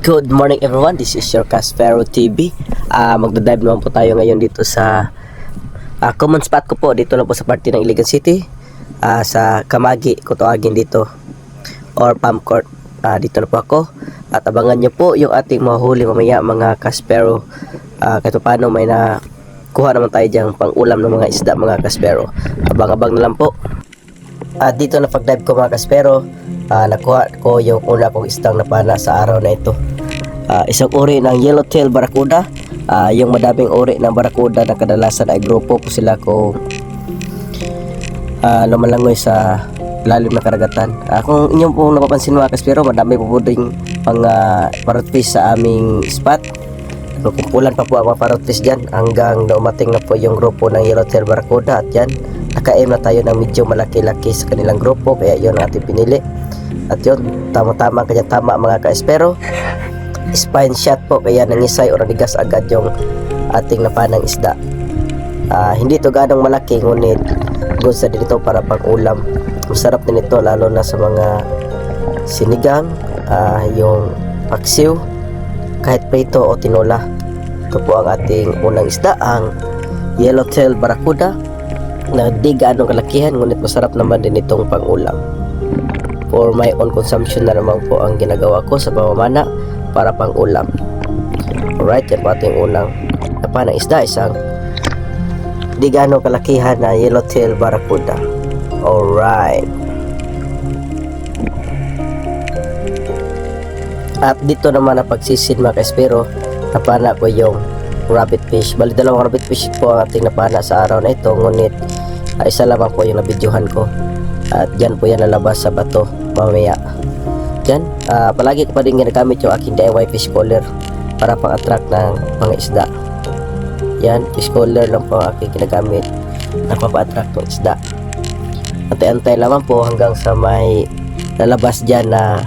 Good morning everyone, this is your Caspero TV. Magdadive naman po tayo ngayon dito sa common spot ko po. Dito lang po sa parte ng Iligan City, sa Kamagi kung tawagin dito, or Palm Court. Dito na po ako at abangan nyo po yung ating mahuli mamaya mga Caspero. Kahit paano may nakuha naman tayo dyan pang ulam ng mga isda mga Caspero. Abang-abang na lang po. Dito na pag-dive ko mga Caspero, nakuha ko yung una kong isdang napana sa araw na ito. Isang uri ng yellowtail barracuda. Yung madaming uri ng barracuda na kadalasan ay grupo po sila kung lumalangoy sa lalim ng karagatan. Kung inyong pong napapansin mga Caspero, madami po ding mga parrotis sa aming spot. Kumpulan pa po ang mga parrotis dyan hanggang naumating na po yung grupo ng yellowtail barracuda. At yan, naka-aim na tayo ng medyo malaki-laki sa kanilang grupo, kaya yun ang ating pinili. At yun, tama-tama kanya tama mga Caspero. Spine shot po, kaya nangisay o nanigas agad yung ating napanang isda. Hindi ito ganong malaki, ngunit gusto din ito para pang ulam. Masarap din ito lalo na sa mga sinigang, yung paksiw, kahit prito o tinola. Ito po ang ating unang isda, ang yellowtail barracuda na di ganong kalakihan, ngunit masarap naman din itong pang ulam. For my own consumption na naman po ang ginagawa ko sa pamamana para pang ulam. Alright, yan po ating unang napanang isda, isang di gaano kalakihan na yellowtail barracuda. Alright. At dito naman na pagsisid mga Caspero, napana ko yung rabbit fish. Bali dalawang rabbit fish po ang ating napana sa araw na ito, ngunit isa lamang po yung nabidyohan ko. At dyan po yan lalabas sa bato mamaya. Dyan, palagi ko pa din ginagamit yung aking DIY fish collar para pang-attract ng mga isda. Yan, fish collar lang po ang aking ginagamit na papa-attract ng isda. Antay-antay lamang po hanggang sa may lalabas dyan na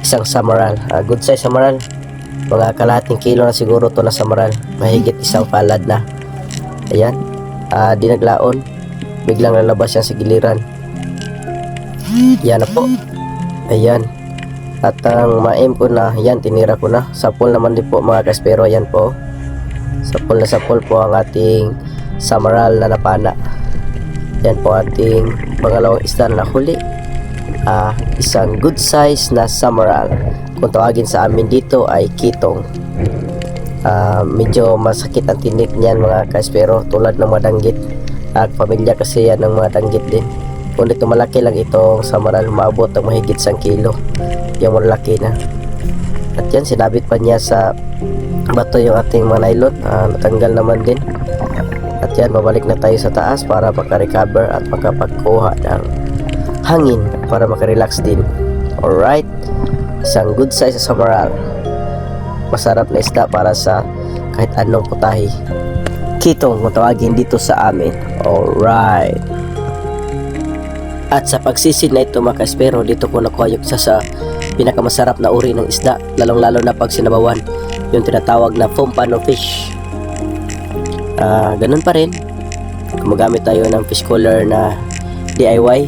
isang samaral. Good size samaral. Mga kalahating kilo na siguro to na samaral. Mahigit isang palad na. Ayan, di naglaon. Biglang lalabas yan sa giliran. Yan na po. Ayan. At ang ma-aim ko na, yan, tinira ko na. Sapol naman din po mga Caspero. Ayan po. Sapol na sapol po ang ating samaral na napana. Yan po ating pangalawang isda na nahuli. Isang good size na samaral. Kung tawagin sa amin dito ay kitong. Medyo masakit ang tinik niyan mga Caspero, tulad ng madanggit. Pamilya kasi yan ng mga danggit din. Ngunit malaki lang itong samaral, maabot ng mahigit 1 kilo yung malaki na. At yan, sinabit pa niya sa bato yung ating mga nylon. Natanggal naman din. At yan, babalik na tayo sa taas para makarecover at makapagkuha ng hangin para makarelax din. Alright, isang good size sa samaral. Masarap na isda para sa kahit anong putahe. Kitong kung tawagin dito sa amin. Alright. At sa pagsisid na ito mga Caspero, dito ko nakuha yung isa sa pinakamasarap na uri ng isda, lalong lalo na pag sinabawan, yung tinatawag na pompano fish. Ganun pa rin, gumagamit tayo ng fish collar na DIY,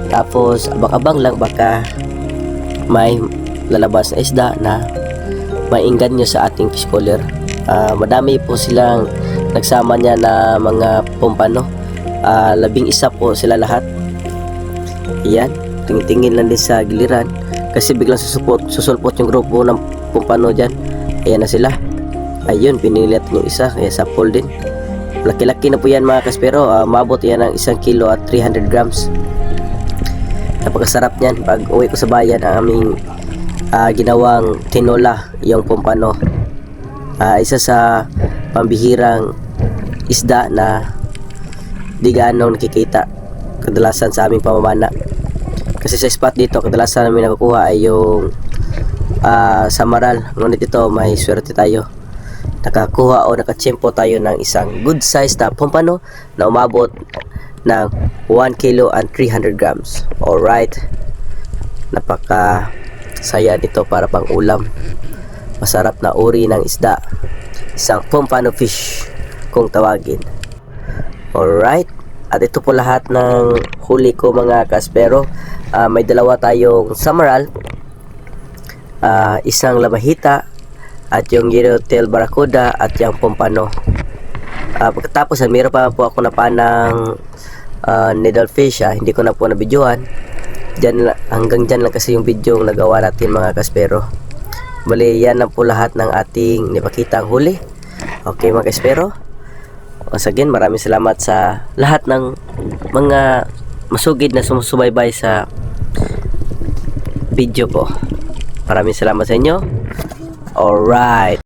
tapos abang-abang lang baka may lalabas na isda na mainggan nyo sa ating fish collar. Madami po silang nagsama niya na mga pompano, 11 po sila lahat. Ayan, tingin-tingin lang din sa giliran kasi biglang susulpot yung grupo ng pompano dyan. Ayan na sila. Ayun, pinilit yung isa, kaya sapol din. Laki-laki na po yan mga Caspero. Mabot yan ng 1 kilo at 300 grams. Napakasarap niyan. Pag uwi ko sa bayan, ang aming ginawang tinola yung pompano. Isa sa pambihirang isda na di gaano nakikita kadalasan sa aming pamamana. Kasi sa spot dito kadalasan namin nakukuha ay yung samaral, ngunit ito may swerte tayo, nakakuha o nakachempo tayo ng isang good size na pompano na umabot ng 1 kilo and 300 grams. Alright, napaka saya nito para pang ulam. Masarap na uri ng isda, isang pompano fish kung tawagin. Alright, at ito po lahat ng huli ko mga Caspero. May dalawa tayong samaral isang lamahita at yung yellowtail barracuda at yung pompano. Pagkatapos meron pa po ako napanang needlefish, hindi ko na po nabidyohan. Hanggang dyan lang kasi yung video yung nagawa natin mga kaspero. Bali, yan na po lahat ng ating nipakita ang huli. Okay mga kaspero, once again maraming salamat sa lahat ng mga masugid na sumusubaybay sa video ko. Maraming salamat sa inyo. Alright.